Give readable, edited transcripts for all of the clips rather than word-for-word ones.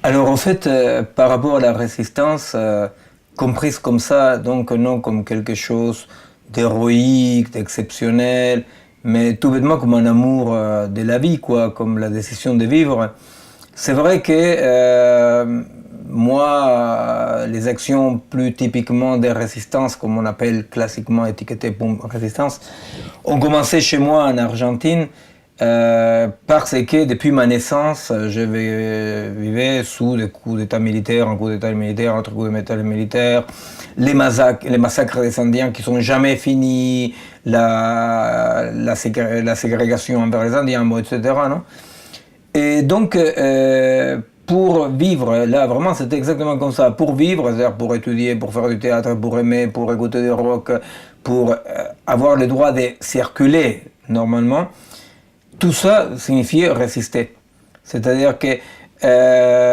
Alors en fait, par rapport à la résistance, comprise comme ça, donc non comme quelque chose d'héroïque, d'exceptionnel, mais tout bêtement comme un amour de la vie, quoi, comme la décision de vivre. C'est vrai que moi, les actions plus typiquement des résistances, comme on appelle classiquement étiquetées pour résistance, ont commencé chez moi en Argentine parce que depuis ma naissance, je vivais sous des coups d'État militaires, un coup d'État militaire, un autre coup d'État militaire, les massacres des Indiens qui sont jamais finis, la ségrégation envers les Indiens, etc. Non. Et donc, pour vivre, là vraiment c'était exactement comme ça, pour vivre, c'est-à-dire pour étudier, pour faire du théâtre, pour aimer, pour écouter du rock, pour avoir le droit de circuler normalement, tout ça signifiait résister. C'est-à-dire que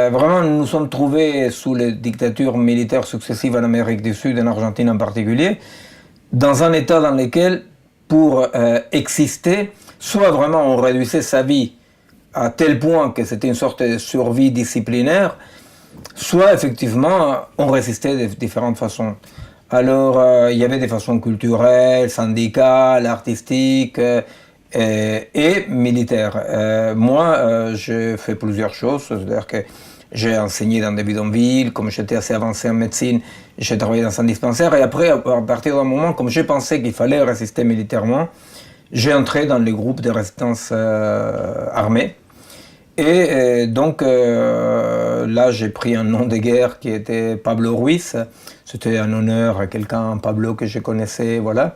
vraiment nous nous sommes trouvés sous les dictatures militaires successives en Amérique du Sud, en Argentine en particulier, dans un état dans lequel, pour exister, soit vraiment on réduisait sa vie à tel point que c'était une sorte de survie disciplinaire, soit effectivement on résistait de différentes façons. Alors il y avait des façons culturelles, syndicales, artistiques et militaires. Moi, j'ai fait plusieurs choses, c'est-à-dire que j'ai enseigné dans des bidonvilles, comme j'étais assez avancé en médecine, j'ai travaillé dans un dispensaire, et après, à partir d'un moment, comme j'ai pensé qu'il fallait résister militairement, j'ai entré dans les groupes de résistance armée. Et donc là, j'ai pris un nom de guerre qui était Pablo Ruiz. C'était un honneur à quelqu'un, Pablo, que je connaissais, voilà.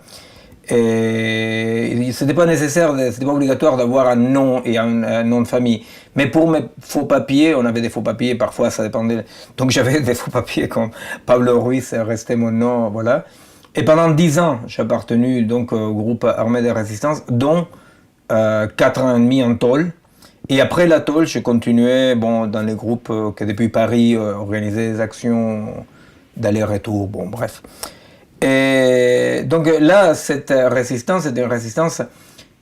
Et c'était pas nécessaire, c'était pas obligatoire d'avoir un nom et un nom de famille. Mais pour mes faux papiers, on avait des faux papiers, parfois ça dépendait. Donc j'avais des faux papiers comme Pablo Ruiz, restait mon nom, voilà. Et pendant 10 ans, j'ai appartenu donc au groupe armé de résistance, dont 4 ans et demi en tôle. Et après la tôle, j'ai continué bon, dans les groupes qui depuis Paris organisaient des actions d'aller-retour, bon bref. Et donc là, cette résistance, c'est une résistance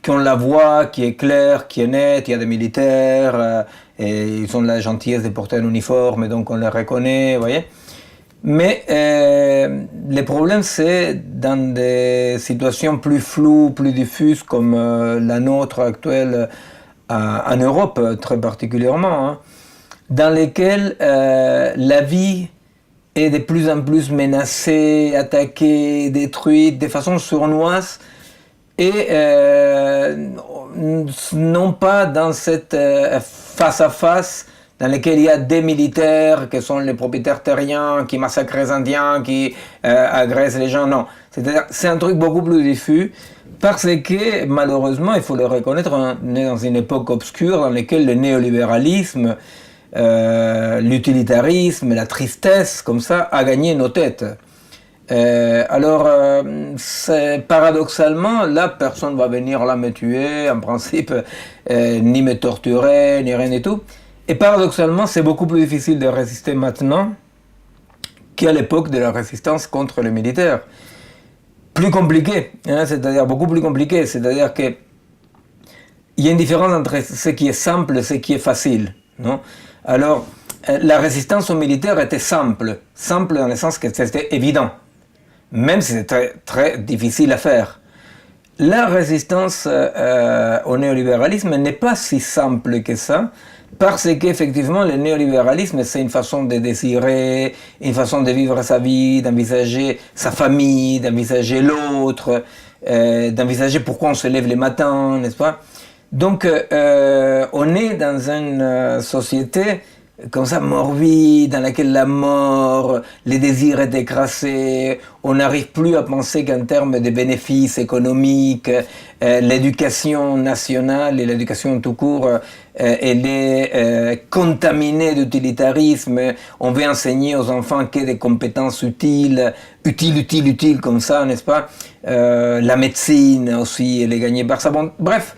qu'on la voit, qui est claire, qui est nette, il y a des militaires, et ils ont la gentillesse de porter un uniforme, et donc on les reconnaît, vous voyez. Mais le problème, c'est dans des situations plus floues, plus diffuses, comme la nôtre actuelle, en Europe très particulièrement, hein, dans lesquelles la vie est de plus en plus menacée, attaquée, détruite de façon sournoise, et non pas dans cette face-à-face dans laquelle il y a des militaires qui sont les propriétaires terriens, qui massacrent les Indiens, qui agressent les gens, non. C'est-à-dire, c'est un truc beaucoup plus diffus, parce que, malheureusement, il faut le reconnaître, on est dans une époque obscure dans laquelle le néolibéralisme, l'utilitarisme, la tristesse, comme ça, a gagné nos têtes. Alors, paradoxalement, là, personne ne va venir là me tuer, en principe, ni me torturer, ni rien et tout. Et paradoxalement, c'est beaucoup plus difficile de résister maintenant qu'à l'époque de la résistance contre les militaires. Plus compliqué, hein, c'est-à-dire beaucoup plus compliqué, c'est-à-dire que il y a une différence entre ce qui est simple et ce qui est facile, non? Alors, la résistance aux militaires était simple dans le sens que c'était évident, même si c'était très difficile à faire. La résistance au néolibéralisme n'est pas si simple que ça, parce qu'effectivement, le néolibéralisme, c'est une façon de désirer, une façon de vivre sa vie, d'envisager sa famille, d'envisager l'autre, d'envisager pourquoi on se lève les matins, n'est-ce pas? Donc, on est dans une société comme ça morbide, dans laquelle la mort, les désirs est écrasé, on n'arrive plus à penser qu'en termes de bénéfices économiques, l'éducation nationale et l'éducation tout court, elle est contaminée d'utilitarisme, on veut enseigner aux enfants que des compétences utiles, comme ça, n'est-ce pas? La médecine aussi, elle est gagnée par ça. Bon, bref,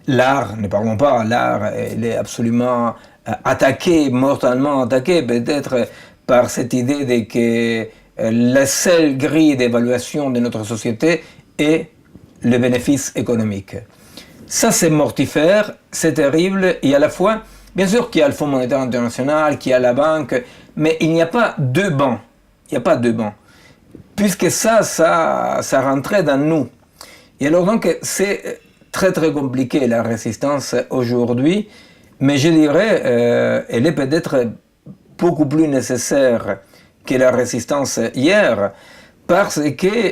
l'art, ne parlons pas, l'art, il est absolument attaqué, mortellement attaqué, peut-être par cette idée de que la seule grille d'évaluation de notre société est le bénéfice économique. Ça, c'est mortifère, c'est terrible, et à la fois, Bien sûr qu'il y a le Fonds monétaire international, qu'il y a la banque, mais il n'y a pas deux bancs. Il n'y a pas deux bancs. Puisque ça rentrait dans nous. Et alors donc, c'est très très compliqué la résistance aujourd'hui, mais je dirais, elle est peut-être beaucoup plus nécessaire que la résistance hier, parce que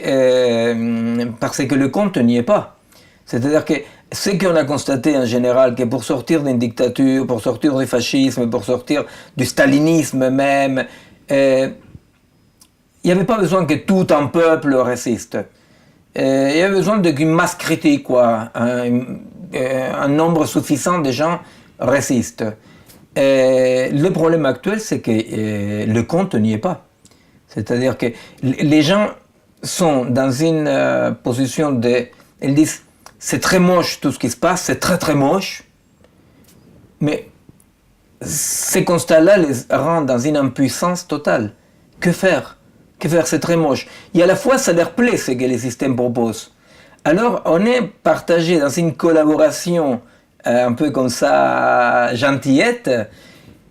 le compte n'y est pas. C'est-à-dire que ce qu'on a constaté en général, que pour sortir d'une dictature, pour sortir du fascisme, pour sortir du stalinisme même, il n'y avait pas besoin que tout un peuple résiste. Il y avait besoin d'une masse critique, quoi. Un nombre suffisant de gens résistent. Le problème actuel, c'est que le compte n'y est pas. C'est-à-dire que les gens sont dans une position de... Ils disent, c'est très moche tout ce qui se passe, c'est très très moche, mais ces constats-là les rendent dans une impuissance totale. Que faire? Que faire? C'est très moche. Et à la fois, ça leur plaît ce que les systèmes proposent. Alors, on est partagé dans une collaboration un peu comme ça, gentillette,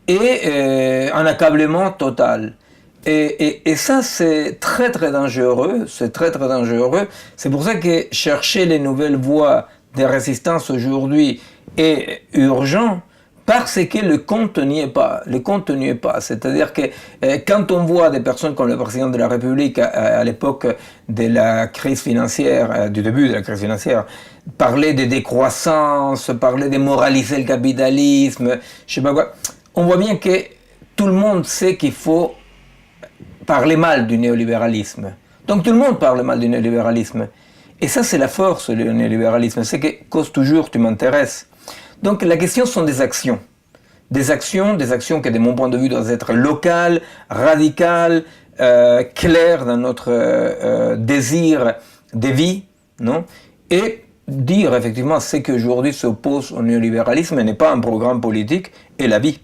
et un accablement total. Et ça, c'est très très dangereux, c'est très très dangereux. C'est pour ça que chercher les nouvelles voies de résistance aujourd'hui est urgent, parce que le compte n'y est pas. Le compte n'y est pas. C'est-à-dire que quand on voit des personnes comme le président de la République à l'époque de la crise financière, du début de la crise financière, parler de décroissance, parler de moraliser le capitalisme, je sais pas quoi, on voit bien que tout le monde sait qu'il faut parler mal du néolibéralisme. Donc tout le monde parle mal du néolibéralisme. Et ça, c'est la force du néolibéralisme, c'est que cause toujours tu m'intéresses. Donc la question sont des actions. Des actions qui, de mon point de vue, doivent être locales, radicales, claires dans notre désir de vie, non? Et dire effectivement ce qui aujourd'hui s'oppose au néolibéralisme n'est pas un programme politique, et la vie.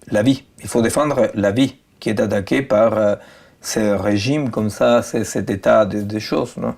La vie. Il faut défendre la vie qui est attaquée par ce régime comme ça, cet état de choses, non?